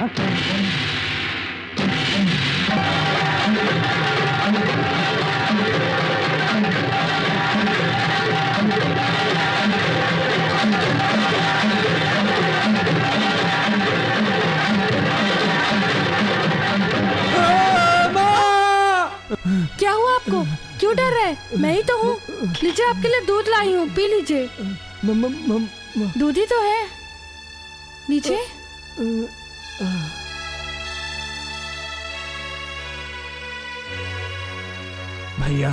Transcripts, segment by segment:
क्या हुआ आपको? क्यों डर रहे? मैं ही तो हूँ। लीजिए, आपके लिए दूध लाई हूँ, पी लीजिए। दूध ही तो है, लीजिए। भैया,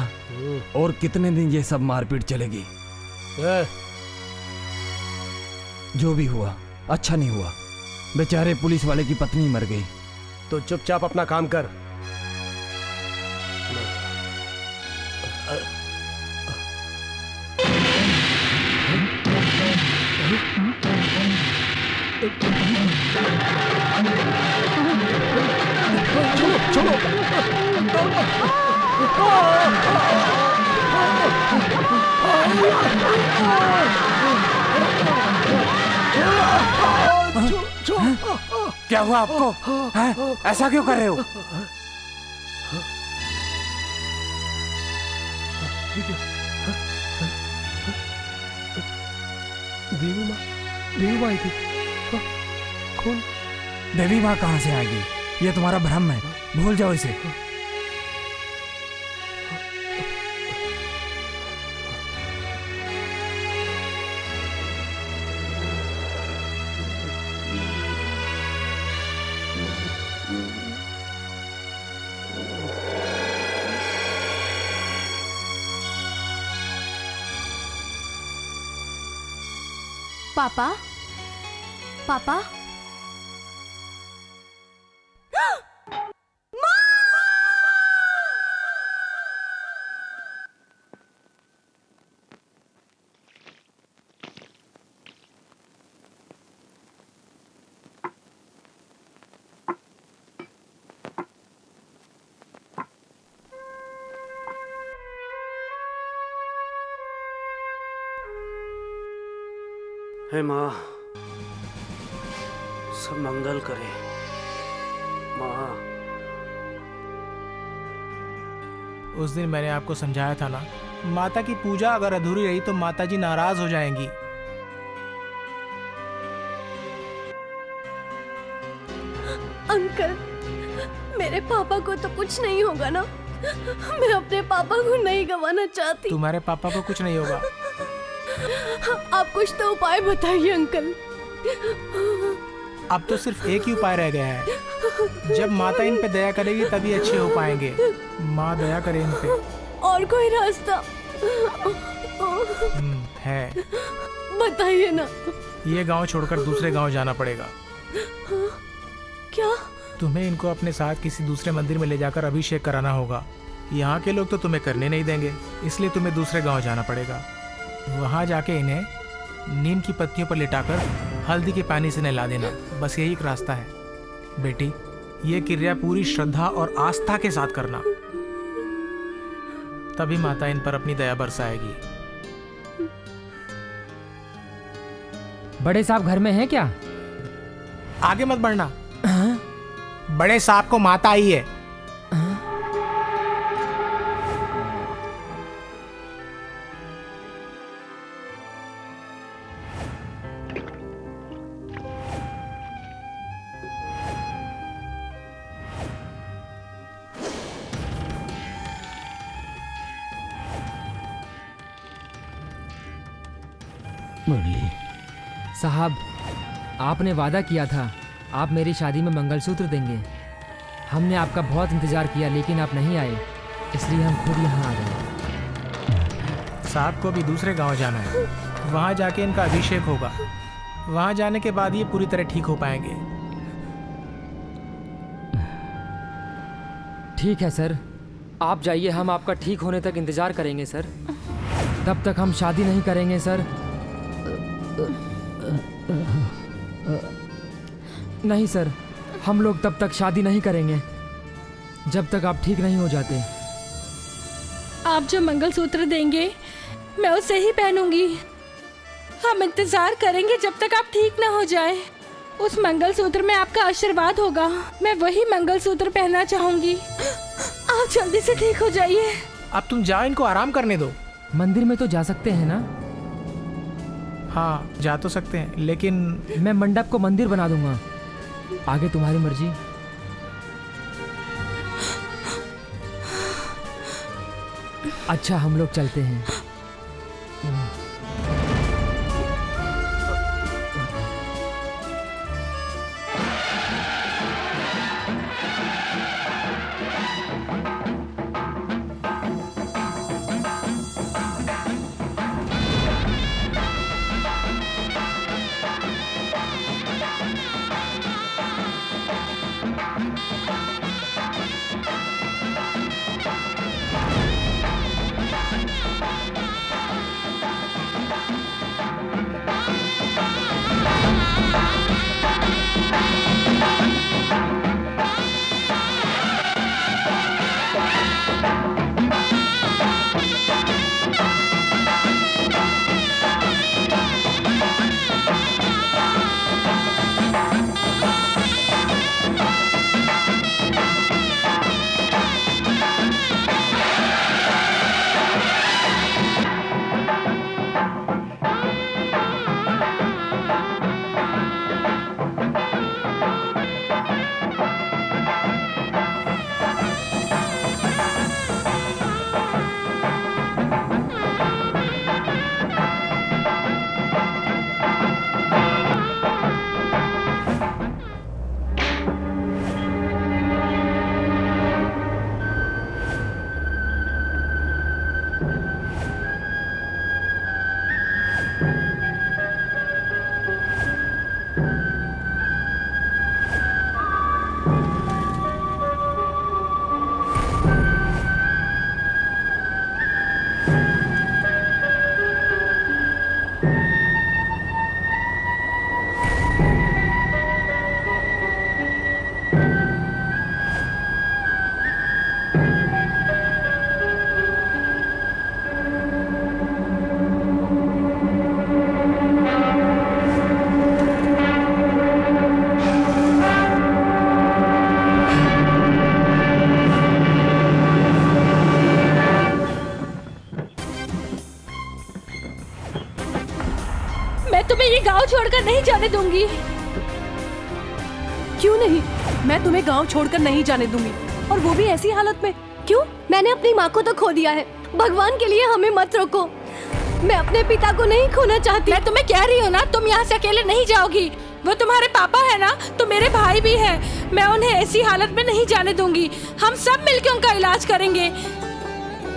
और कितने दिन ये सब मारपीट चलेगी? जो भी हुआ अच्छा नहीं हुआ। बेचारे पुलिस वाले की पत्नी मर गई। तो चुपचाप अपना काम कर। छोड़ो क्या हुआ आपको? हैं? ऐसा क्यों कर रहे हो? देवी माँ आई थी। कौन? देवी माँ कहाँ से आएगी? ये तुम्हारा भ्रम है, भूल जाओ इसे। पापा, पापा, हे माँ, सब मंगल करे। माँ, उस दिन मैंने आपको समझाया था ना, माता की पूजा अगर अधूरी रही तो माता जी नाराज हो जाएंगी। अंकल, मेरे पापा को तो कुछ नहीं होगा ना? मैं अपने पापा को नहीं गंवाना चाहती। तुम्हारे पापा को कुछ नहीं होगा। आप कुछ तो उपाय बताइए अंकल। अब तो सिर्फ एक ही उपाय रह गया है। जब माता इन पे दया करेगी तभी अच्छे हो पाएंगे। माँ दया करे इन पे। और कोई रास्ता है। बताइए ना। ये गांव छोड़कर दूसरे गांव जाना पड़ेगा। क्या? तुम्हें इनको अपने साथ किसी दूसरे मंदिर में ले जाकर अभिषेक कराना होगा। यहाँ के लोग तो तुम्हें करने नहीं देंगे, इसलिए तुम्हें दूसरे गांव जाना पड़ेगा। वहाँ जाके इन्हें नीम की पत्तियों पर लिटाकर हल्दी के पानी से नहला देना। बस यही एक रास्ता है बेटी। ये क्रिया पूरी श्रद्धा और आस्था के साथ करना, तभी माता इन पर अपनी दया बरसाएगी। बड़े साहब घर में हैं क्या? आगे मत बढ़ना। बड़े साहब को माता आई है। मुरली साहब, आपने वादा किया था आप मेरी शादी में मंगलसूत्र देंगे। हमने आपका बहुत इंतजार किया लेकिन आप नहीं आए, इसलिए हम खुद यहाँ आ गए। साहब को भी दूसरे गांव जाना है। वहाँ जाके इनका अभिषेक होगा। वहाँ जाने के बाद ये पूरी तरह ठीक हो पाएंगे। ठीक है सर, आप जाइए, हम आपका ठीक होने तक इंतजार करेंगे सर। तब तक हम शादी नहीं करेंगे सर। नहीं सर, हम लोग तब तक शादी नहीं करेंगे जब तक आप ठीक नहीं हो जाते। आप जो मंगलसूत्र देंगे मैं उसे ही पहनूंगी। हम इंतजार करेंगे जब तक आप ठीक ना हो जाए। उस मंगलसूत्र में आपका आशीर्वाद होगा। मैं वही मंगलसूत्र पहनना चाहूंगी। आप जल्दी से ठीक हो जाइए। अब तुम जाओ, इनको आराम करने दो। मंदिर में तो जा सकते हैं ना? हाँ, जा तो सकते हैं, लेकिन मैं मंडप को मंदिर बना दूंगा। आगे तुम्हारी मर्जी। अच्छा, हम लोग चलते हैं। मैं तुम्हें ये गांव छोड़कर नहीं जाने दूंगी। क्यों नहीं? मैं तुम्हें गांव छोड़कर नहीं जाने दूंगी, और वो भी ऐसी हालत में। क्यों? मैंने अपनी माँ को तो खो दिया है। भगवान के लिए हमें मत रोको। मैं अपने पिता को नहीं खोना चाहती। मैं तुम्हें कह रही हूँ ना, तुम यहाँ से अकेले नहीं जाओगी। वो तुम्हारे पापा है ना, तो मेरे भाई भी हैं। मैं उन्हें ऐसी हालत में नहीं जाने दूंगी। हम सब मिलकर उनका इलाज करेंगे।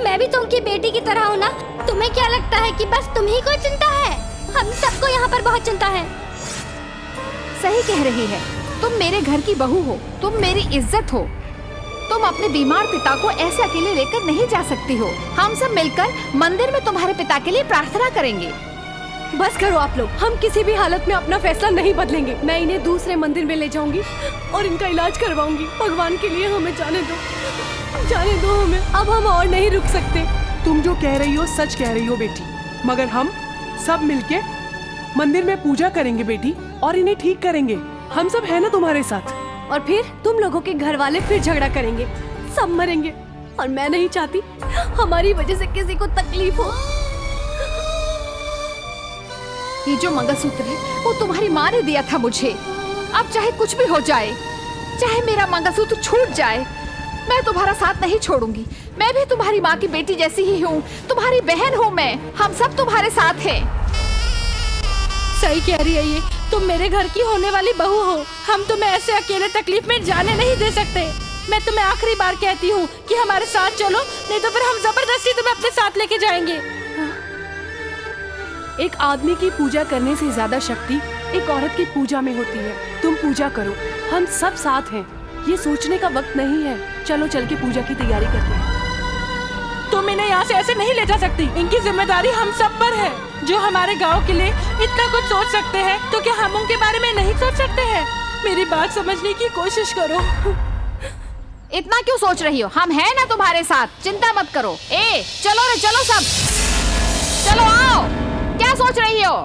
मैं भी तुम की बेटी की तरह हूँ ना। तुम्हें क्या लगता है कि बस तुम्ही को चिंता है? हम सबको यहाँ पर बहुत चिंता है। सही कह रही है। तुम मेरे घर की बहू हो, तुम मेरी इज्जत हो। तुम अपने बीमार पिता को ऐसे अकेले लेकर नहीं जा सकती हो। हम सब मिलकर मंदिर में तुम्हारे पिता के लिए प्रार्थना करेंगे। बस करो आप लोग। हम किसी भी हालत में अपना फैसला नहीं बदलेंगे। मैं इन्हें दूसरे मंदिर में ले जाऊंगी और इनका इलाज करवाऊंगी। भगवान के लिए हमें जाने दो, जाने दो हमें। अब हम और नहीं रुक सकते। तुम जो कह रही हो सच कह रही हो बेटी, मगर हम सब मिलके मंदिर में पूजा करेंगे बेटी, और इन्हें ठीक करेंगे। हम सब है ना तुम्हारे साथ। और फिर तुम लोगों के घर वाले फिर झगड़ा करेंगे, सब मरेंगे। और मैं नहीं चाहती हमारी वजह से किसी को तकलीफ हो। ये जो मंगलसूत्र है वो तुम्हारी माँ ने दिया था मुझे। अब चाहे कुछ भी हो जाए, चाहे मेरा मंगलसूत्र छूट जाए, मैं तुम्हारा साथ नहीं छोड़ूंगी। मैं भी तुम्हारी माँ की बेटी जैसी ही हूँ, तुम्हारी बहन हूँ मैं। हम सब तुम्हारे साथ हैं। सही कह रही है ये। तुम मेरे घर की होने वाली बहू हो। हम तुम्हें ऐसे अकेले तकलीफ में जाने नहीं दे सकते। मैं तुम्हें आखिरी बार कहती हूँ कि हमारे साथ चलो, नहीं तो फिर हम जबरदस्ती तुम्हें अपने साथ लेके जाएंगे। एक आदमी की पूजा करने से ज्यादा शक्ति एक औरत की पूजा में होती है। तुम पूजा करो, हम सब साथ हैं। ये सोचने का वक्त नहीं है। चलो चल के पूजा की तैयारी करते हैं। तुम इन्हें यहाँ से ऐसे नहीं ले जा सकती। इनकी जिम्मेदारी हम सब पर है। जो हमारे गांव के लिए इतना कुछ सोच सकते हैं, तो क्या हम उनके बारे में नहीं सोच सकते हैं? मेरी बात समझने की कोशिश करो। इतना क्यों सोच रही हो? हम हैं ना तुम्हारे साथ, चिंता मत करो। चलो रे, चलो सब, चलो आओ। क्या सोच रही हो?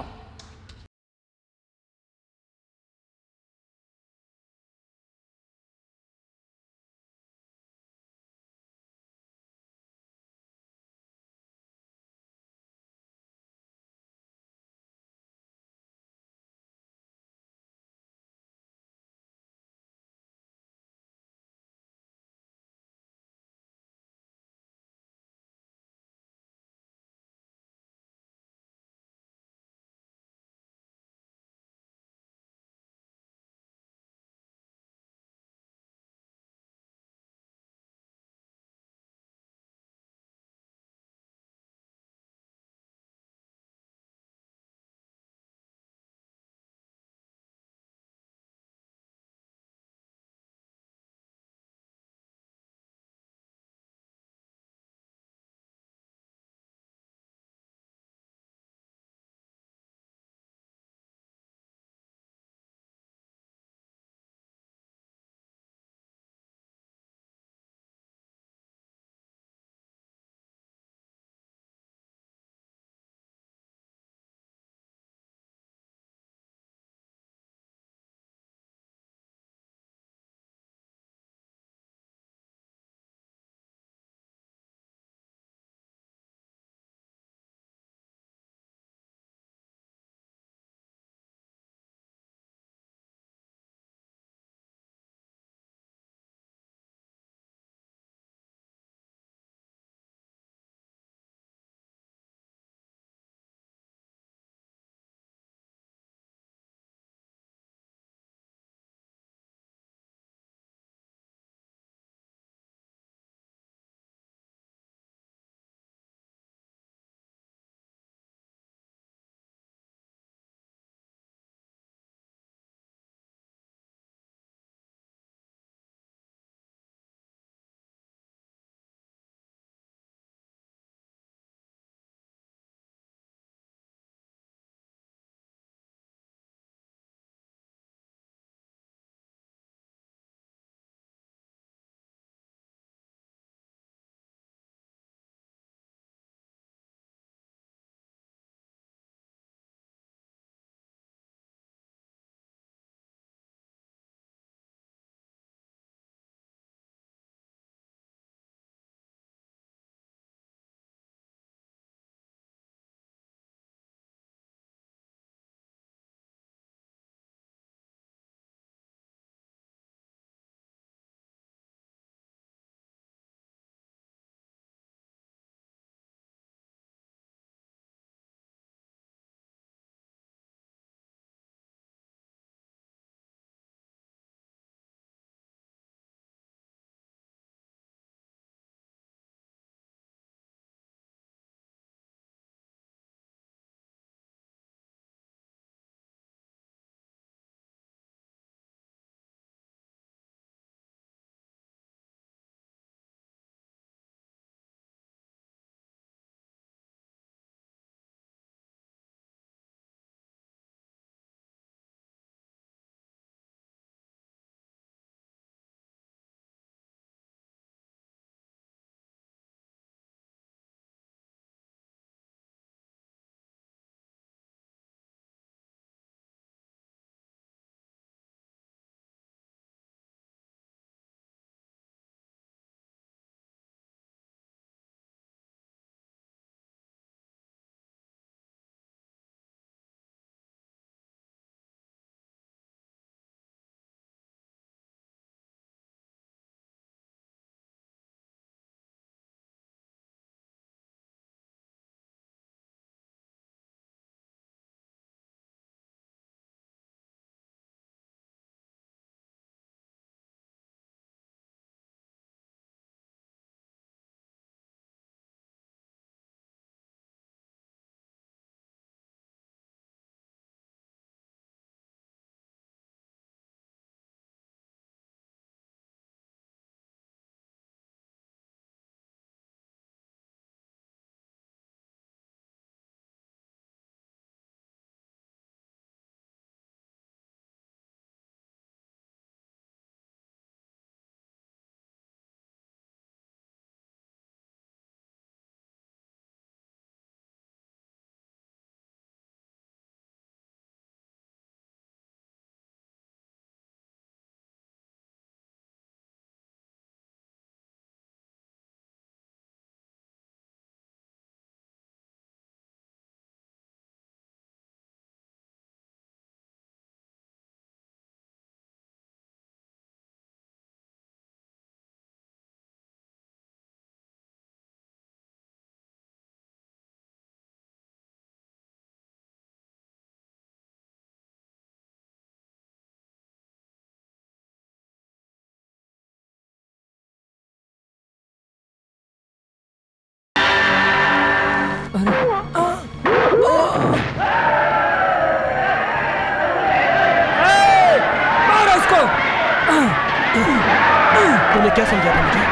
तूने क्या समझा था मुझे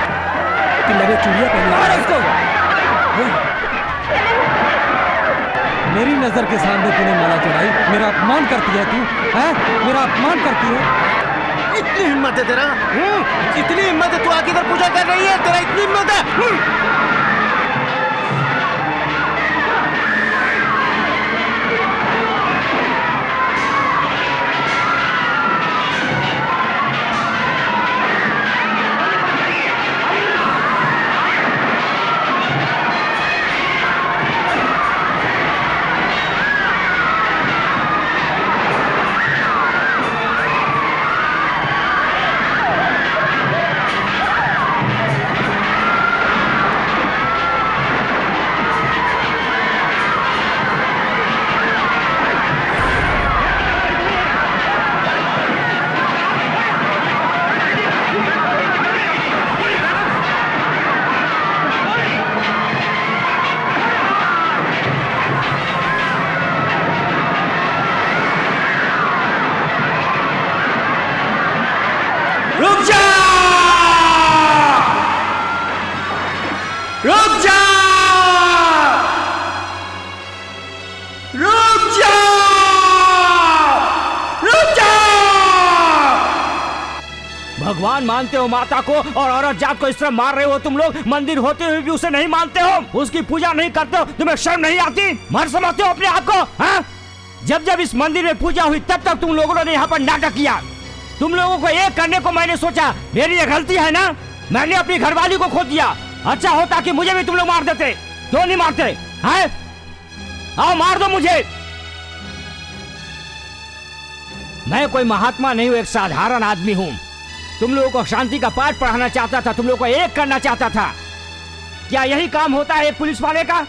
कि मैंने चूड़ियां पहनी उसको मेरी नजर के सामने तूने माला चढ़ाई, मेरा अपमान करती है तू, हैं? मेरा अपमान करती है। इतनी हिम्मत है तेरा? इतनी हिम्मत है तू आके इधर पूजा कर रही है? तेरा इतनी हिम्मत है? रुक जा! रुक जा! रुक जा! रुक जा! भगवान मानते हो माता को और औरत जात को इस तरह मार रहे हो तुम लोग? मंदिर होते हुए भी उसे नहीं मानते हो, उसकी पूजा नहीं करते हो, तुम्हें शर्म नहीं आती? मर समझते हो अपने आप को? हाँ? जब जब इस मंदिर में पूजा हुई तब तक तुम लोगों ने यहाँ पर नाटक किया। तुम लोगों को एक करने को मैंने सोचा, मेरी ये गलती है ना? मैंने अपनी घरवाली को खो दिया। अच्छा होता कि मुझे भी तुम लोग मार देते। क्यों नहीं मारते? हैं? आओ मार दो मुझे। मैं कोई महात्मा नहीं हूं, एक साधारण आदमी हूं। तुम लोगों को शांति का पाठ पढ़ाना चाहता था, तुम लोगों को एक करना चाहता था। क्या यही काम होता है एक पुलिस वाले का?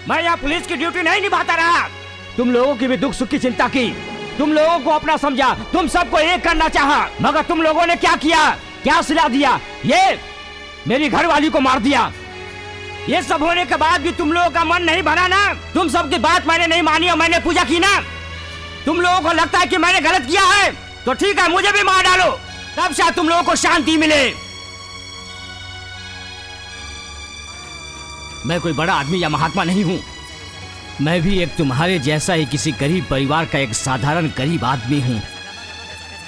मैं यहाँ पुलिस की ड्यूटी नहीं निभाता रहा। तुम लोगों की भी दुख सुख की चिंता की, तुम लोगों को अपना समझा, तुम सबको एक करना चाहा, मगर तुम लोगों ने क्या किया? क्या सिला दिया? ये मेरी घरवाली को मार दिया। ये सब होने के बाद भी तुम लोगों का मन नहीं भरा ना? तुम सबकी बात मैंने नहीं मानी और मैंने पूजा की ना? तुम लोगों को लगता है कि मैंने गलत किया है? तो ठीक है, मुझे भी मार डालो, तब शायद तुम लोगों को शांति मिले। मैं कोई बड़ा आदमी या महात्मा नहीं हूं। मैं भी एक तुम्हारे जैसा ही किसी गरीब परिवार का एक साधारण गरीब आदमी हूं।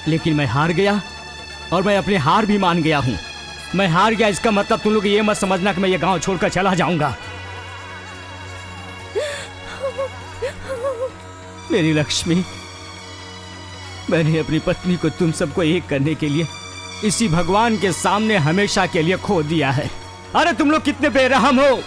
लेकिन मैं हार गया और मैं अपनी हार भी मान गया हूं। मैं हार गया, इसका मतलब तुम लोग ये मत समझना कि मैं ये गांव छोड़कर चला जाऊंगा। मेरी लक्ष्मी, मैंने अपनी पत्नी को तुम सबको एक करने के लिए इसी भगवान के सामने हमेशा के लिए खो दिया है। अरे तुम लोग कितने बेरहम हो!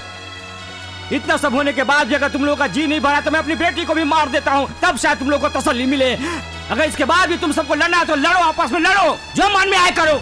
इतना सब होने के बाद भी अगर तुम लोगों का जी नहीं भरा तो मैं अपनी बेटी को भी मार देता हूँ, तब शायद तुम लोगों को तसल्ली मिले। अगर इसके बाद भी तुम सबको लड़ना है तो लड़ो, आपस में लड़ो, जो मन में आए करो।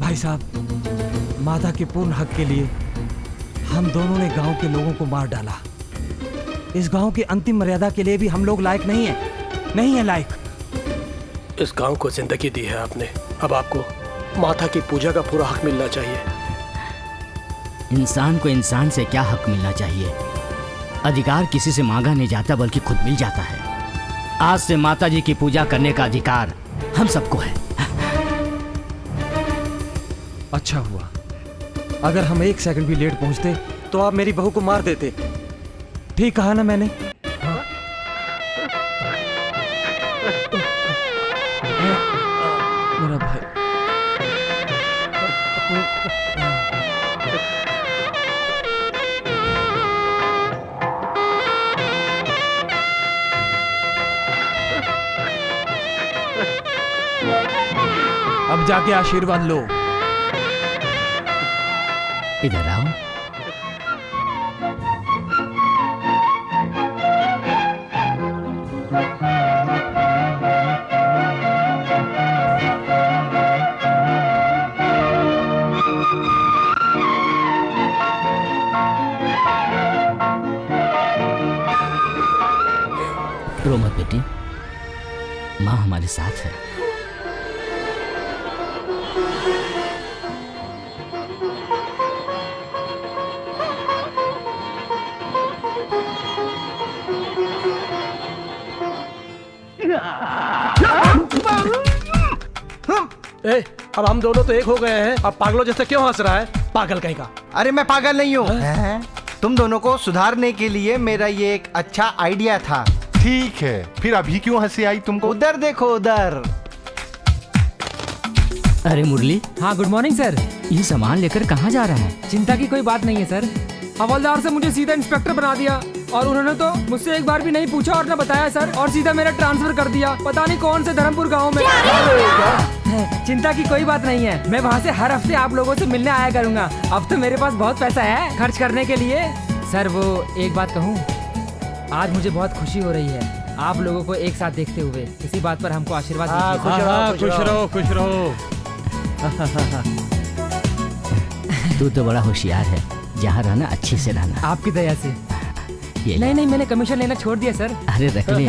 भाई साहब, माता के पूर्ण हक के लिए हम दोनों ने गांव के लोगों को मार डाला। इस गांव की अंतिम मर्यादा के लिए भी हम लोग लायक नहीं है, नहीं है लायक। इस गांव को जिंदगी दी है आपने, अब आपको माता की पूजा का पूरा हक मिलना चाहिए। इंसान को इंसान से क्या हक मिलना चाहिए? अधिकार किसी से मांगा नहीं जाता बल्कि खुद मिल जाता है। आज से माता जी की पूजा करने का अधिकार हम सबको है। अच्छा हुआ अगर हम 1 सेकंड भी लेट पहुंचते तो आप मेरी बहू को मार देते। ठीक कहा ना मैंने? मेरा भाई। अब जाके आशीर्वाद लो। इधर आओ। रो मत बेटी, माँ हमारे साथ है। ए, अब हम दोनों तो एक हो गए हैं, अब पागलों जैसे क्यों हंस रहा है? पागल कहीं का। अरे मैं पागल नहीं हूँ। तुम दोनों को सुधारने के लिए मेरा ये एक अच्छा आइडिया था। ठीक है, फिर अभी क्यों हंसी आई तुमको? उधर देखो उधर। अरे मुरली, हाँ गुड मॉर्निंग सर। ये सामान लेकर कहाँ जा रहा है? चिंता की कोई बात नहीं है सर। हवलदार से मुझे सीधा इंस्पेक्टर बना दिया और उन्होंने तो मुझसे एक बार भी नहीं पूछा और न बताया सर, और सीधा मेरा ट्रांसफर कर दिया पता नहीं कौन से धर्मपुर गांव में। चिंता की कोई बात नहीं है, मैं वहाँ से हर हफ्ते आप लोगों से मिलने आया करूँगा। अब तो मेरे पास बहुत पैसा है खर्च करने के लिए। सर वो एक बात कहूँ, आज मुझे बहुत खुशी हो रही है आप लोगों को एक साथ देखते हुए। इसी बात पर हमको आशीर्वाद दीजिए। खुश रहो, खुश रहो। तू तो बड़ा होशियार है, जहाँ रहना अच्छे से रहना। आपकी दया से। ये ले। नहीं नहीं, मैंने कमीशन लेना छोड़ दिया सर। अरे रख ले।